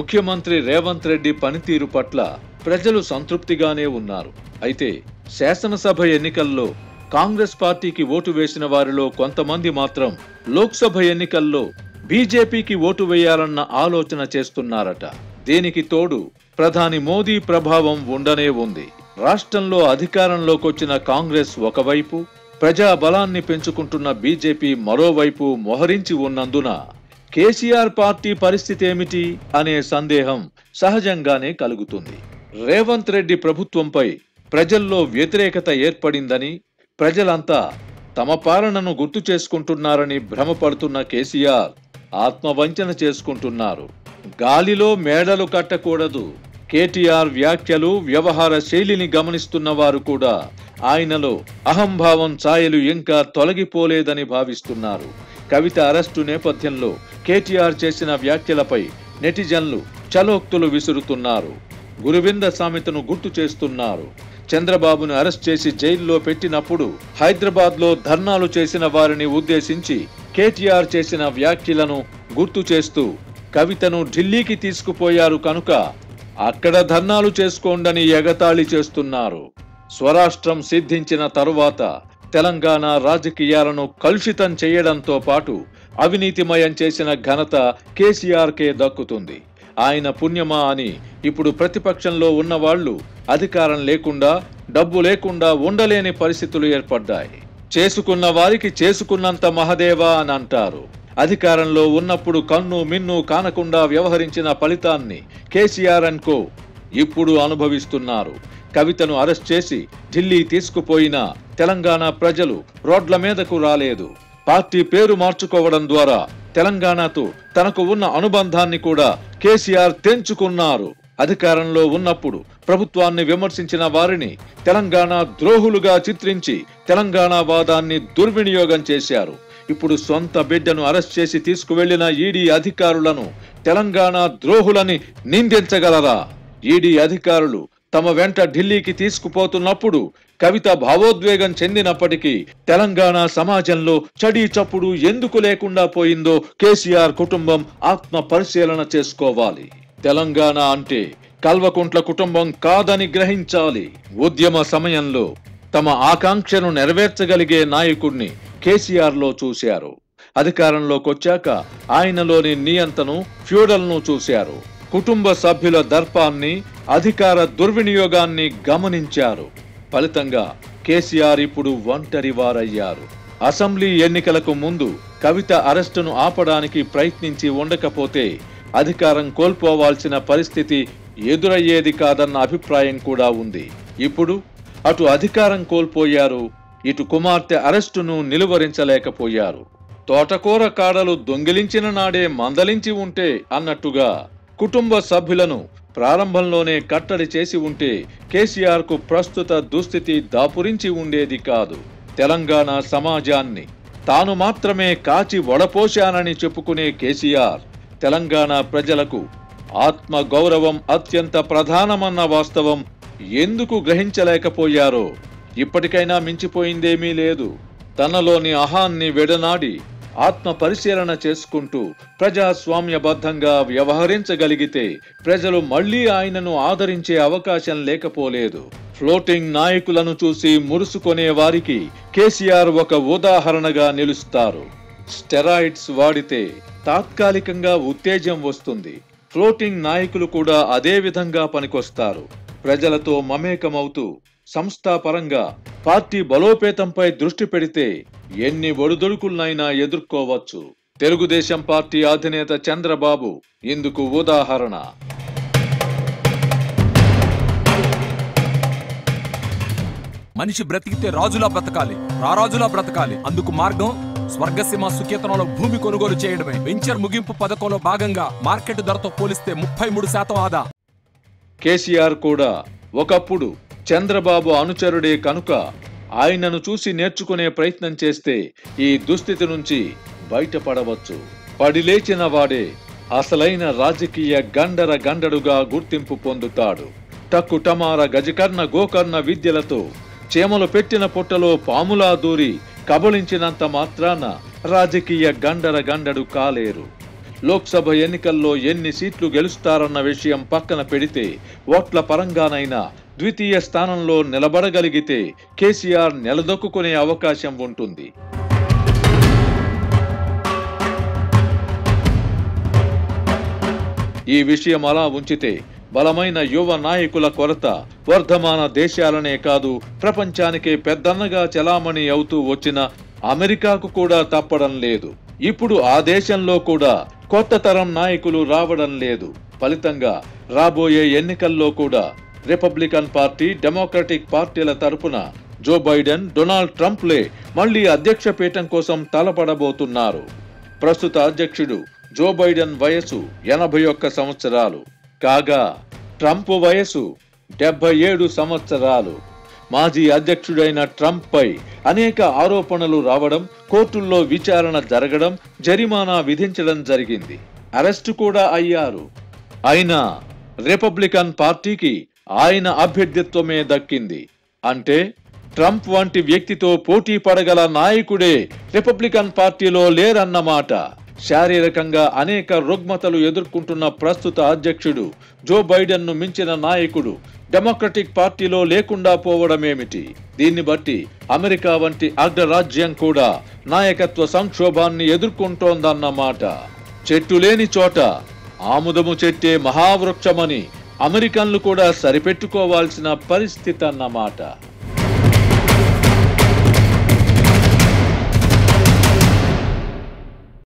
ముఖ్యమంత్రి రేవంత్ రెడ్డి పనితీరు పట్ల ప్రజలు సంతృప్తిగానే ఉన్నారు. అయితే శాసనసభ ఎన్నికల్లో కాంగ్రెస్ పార్టీకి ఓటు వేసిన వారిలో కొంతమంది మాత్రం లోక్సభ ఎన్నికల్లో బీజేపీకి ఓటు వేయాలన్న ఆలోచన చేస్తున్నారట. దీనికి తోడు ప్రధాని మోదీ ప్రభావం ఉండనే ఉంది. రాష్ట్రంలో అధికారంలోకొచ్చిన కాంగ్రెస్ ఒకవైపు, ప్రజా బలాన్ని పెంచుకుంటున్న బీజేపీ మరోవైపు మోహరించి ఉన్నందున కేసీఆర్ పార్టీ పరిస్థితి ఏమిటి అనే సందేహం సహజంగానే కలుగుతుంది. రేవంత్ రెడ్డి ప్రభుత్వంపై ప్రజల్లో వ్యతిరేకత ఏర్పడిందని, ప్రజలంతా తమ పాలనను గుర్తు చేసుకుంటున్నారని భ్రమపడుతున్న కేసీఆర్ ఆత్మవంచన చేసుకుంటున్నారు. గాలిలో మేడలు కట్టకూడదు. కేటీఆర్ వ్యాఖ్యలు, వ్యవహార శైలిని గమనిస్తున్న వారు కూడా ఆయనలో అహంభావం ఛాయలు ఇంకా తొలగిపోలేదని భావిస్తున్నారు. కవిత అరెస్టు నేపథ్యంలో కేటీఆర్ చేసిన వ్యాఖ్యలపై నెటిజన్లు చలోక్తులు విసురుతున్నారు. గురువింద సామెతను గుర్తు చేస్తున్నారు. చంద్రబాబును అరెస్ట్ చేసి జైల్లో పెట్టినప్పుడు హైదరాబాద్లో ధర్నాలు చేసిన వారిని ఉద్దేశించి కేటీఆర్ చేసిన వ్యాఖ్యలను గుర్తు చేస్తూ కవితను ఢిల్లీకి తీసుకుపోయారు కనుక అక్కడ ధర్నాలు చేసుకోండని ఎగతాళి చేస్తున్నారు. స్వరాష్ట్రం సిద్ధించిన తరువాత తెలంగాణ రాజకీయాలను కలుషితం చేయడంతో పాటు అవినీతిమయం చేసిన ఘనత కేసీఆర్కే దక్కుతుంది. ఆయన పుణ్యమా అని ఇప్పుడు ప్రతిపక్షంలో ఉన్నవాళ్లు అధికారం లేకుండా, డబ్బు లేకుండా ఉండలేని పరిస్థితులు ఏర్పడ్డాయి. చేసుకున్న వారికి చేసుకున్నంత మహదేవా అని అంటారు. అధికారంలో ఉన్నప్పుడు కన్ను మిన్ను కానకుండా వ్యవహరించిన ఫలితాన్ని కేసీఆర్ అనుకో ఇప్పుడు అనుభవిస్తున్నారు. కవితను అరెస్ట్ చేసి ఢిల్లీ తీసుకుపోయిన తెలంగాణ ప్రజలు రోడ్ల మీదకు రాలేదు. పార్టీ పేరు మార్చుకోవడం ద్వారా తెలంగాణతో తనకు ఉన్న అనుబంధాన్ని కూడా కేసీఆర్ తెంచుకున్నారు. అధికారంలో ఉన్నప్పుడు ప్రభుత్వాన్ని విమర్శించిన వారిని తెలంగాణ ద్రోహులుగా చిత్రించి తెలంగాణ వాదాన్ని దుర్వినియోగం చేశారు. ఇప్పుడు సొంత బిడ్డను అరెస్ట్ చేసి తీసుకువెళ్లిన ఈడీ అధికారులను తెలంగాణ ద్రోహులని నిందించగలరా? ఈడీ అధికారులు తమ వెంట ఢిల్లీకి తీసుకుపోతున్నప్పుడు కవిత భావోద్వేగం చెందినప్పటికీ తెలంగాణ సమాజంలో చడీ చప్పుడు ఎందుకు లేకుండా పోయిందో కేసీఆర్ కుటుంబం ఆత్మ పరిశీలన చేసుకోవాలి. తెలంగాణ అంటే కల్వకుంట్ల కుటుంబం కాదని గ్రహించాలి. ఉద్యమ సమయంలో తమ ఆకాంక్షను నెరవేర్చగలిగే నాయకుడిని కేసీఆర్ లో చూశారు. అధికారంలోకి వచ్చాక ఆయనలోని నియంతను, ఫ్యూడల్ను చూశారు. కుటుంబ సభ్యుల దర్పాన్ని, అధికార దుర్వినియోగాన్ని గమనించారు. ఫలితంగా కేసీఆర్ ఇప్పుడు ఒంటరి వారయ్యారు. అసెంబ్లీ ఎన్నికలకు ముందు కవిత అరెస్టును ఆపడానికి ప్రయత్నించి ఉండకపోతే అధికారం కోల్పోవాల్సిన పరిస్థితి ఎదురయ్యేది కాదన్న అభిప్రాయం కూడా ఉంది. ఇప్పుడు అటు అధికారం కోల్పోయారు, ఇటు కుమార్తె అరెస్టును నిలువరించలేకపోయారు. తోటకూర కాడలు దొంగిలించిన నాడే మందలించి ఉంటే అన్నట్టుగా కుటుంబ సభ్యులను ప్రారంభంలోనే కట్టడి చేసి ఉంటే కేసీఆర్ కు ప్రస్తుత దుస్థితి దాపురించి ఉండేది కాదు. తెలంగాణ సమాజాన్ని తాను మాత్రమే కాచి వడపోశానని చెప్పుకునే కేసీఆర్ తెలంగాణ ప్రజలకు ఆత్మ గౌరవం అత్యంత ప్రధానమన్న వాస్తవం ఎందుకు గ్రహించలేకపోయారో ఇప్పటికైనా మించిపోయిందేమీ లేదు. తనలోని అహాన్ని విడనాడి ఆత్మ పరిశీలన చేసుకుంటూ ప్రజాస్వామ్యబద్ధంగా వ్యవహరించగలిగితే ప్రజలు మళ్లీ ఆయనను ఆదరించే అవకాశం లేకపోలేదు. ఫ్లోటింగ్ నాయకులను చూసి మురుసుకునే వారికి కేసీఆర్ ఒక ఉదాహరణగా నిలుస్తారు. స్టెరాయిడ్స్ వాడితే తాత్కాలికంగా ఉత్తేజం వస్తుంది. ఫ్లోటింగ్ నాయకులు కూడా అదే విధంగా పనికొస్తారు. ప్రజలతో మమేకమవుతూ సంస్థాపరంగా పార్టీ బలోపేతంపై దృష్టి పెడితే ఎన్ని ఒడిదుడుకులనైనా ఎదుర్కోవచ్చు. తెలుగుదేశం పార్టీ అధినేత చంద్రబాబు ఇందుకు ఉదాహరణ. మనిషి బ్రతికితే రాజులా బ్రతకాలి, రారాజులా బ్రతకాలి. అందుకు మార్గం స్వర్గసీమ సుకేతనంలో భూమి కొనుగోలు చేయడమే. వెంచర్ ముగింపు పథకంలో భాగంగా మార్కెట్ ధరతో పోలిస్తే 33% ఆదా. కేసీఆర్ కూడా ఒకప్పుడు చంద్రబాబు అనుచరుడే కనుక ఆయనను చూసి నేర్చుకునే ప్రయత్నం చేస్తే ఈ దుస్థితి నుంచి బయటపడవచ్చు. పడిలేచిన వాడే అసలైన రాజకీయ గండడుగా గుర్తింపు పొందుతాడు. టక్కు టమార గజకర్ణ గోకర్ణ విద్యలతో చేమలు పెట్టిన పుట్టలో పాములా దూరి కబళించినంత మాత్రాన రాజకీయ గండడు కాలేరు. లోక్సభ ఎన్నికల్లో ఎన్ని సీట్లు గెలుస్తారన్న విషయం పక్కన పెడితే ఓట్ల పరంగానైనా ద్వితీయ స్థానంలో నిలబడగలిగితే కేసీఆర్ నిలదొక్కునే అవకాశం ఉంటుంది. ఈ విషయం అలా ఉంచితే బలమైన యువ నాయకుల కొరత వర్ధమాన దేశాలనే కాదు ప్రపంచానికే పెద్దన్నగా చలామణి అవుతూ వచ్చిన అమెరికాకు కూడా తప్పడం లేదు. ఇప్పుడు ఆ దేశంలో కూడా కొత్త తరం నాయకులు రావడం లేదు. ఫలితంగా రాబోయే ఎన్నికల్లో కూడా రిపబ్లికన్ పార్టీ, డెమోక్రటిక్ పార్టీల తరపున జో బైడెన్, డొనాల్డ్ ట్రంప్లే మళ్లీ అధ్యక్ష పీఠం కోసం తలపడబోతున్నారు. ప్రస్తుత అధ్యక్షుడు జో బైడెన్ వయసు 81 సంవత్సరాలు కాగా ట్రంప్ వయసు 77 సంవత్సరాలు. మాజీ అధ్యక్షుడైన ట్రంప్ పై అనేక ఆరోపణలు రావడం, కోర్టుల్లో విచారణ జరగడం, జరిమానా విధించడం జరిగింది. అరెస్టు కూడా అయ్యారు. అయినా రిపబ్లికన్ పార్టీకి ఆయన అభ్యర్థిత్వమే దక్కింది. అంటే ట్రంప్ వంటి వ్యక్తితో పోటీ పడగల నాయకుడే రిపబ్లికన్ పార్టీలో లేరన్నమాట. శారీరకంగా అనేక రుగ్మతలు ఎదుర్కొంటున్న ప్రస్తుత అధ్యక్షుడు జో బైడెన్ ను మించిన నాయకుడు డెమోక్రటిక్ పార్టీలో లేకుండా పోవడమేమిటి? దీన్ని బట్టి అమెరికా వంటి అగ్రరాజ్యం కూడా నాయకత్వ సంక్షోభాన్ని ఎదుర్కొంటోందన్నమాట. చెట్టు లేని చోట ఆముదము చెట్టే మహావృక్షమని అమెరికన్లు కూడా సరిపెట్టుకోవాల్సిన పరిస్థితి అన్నమాట.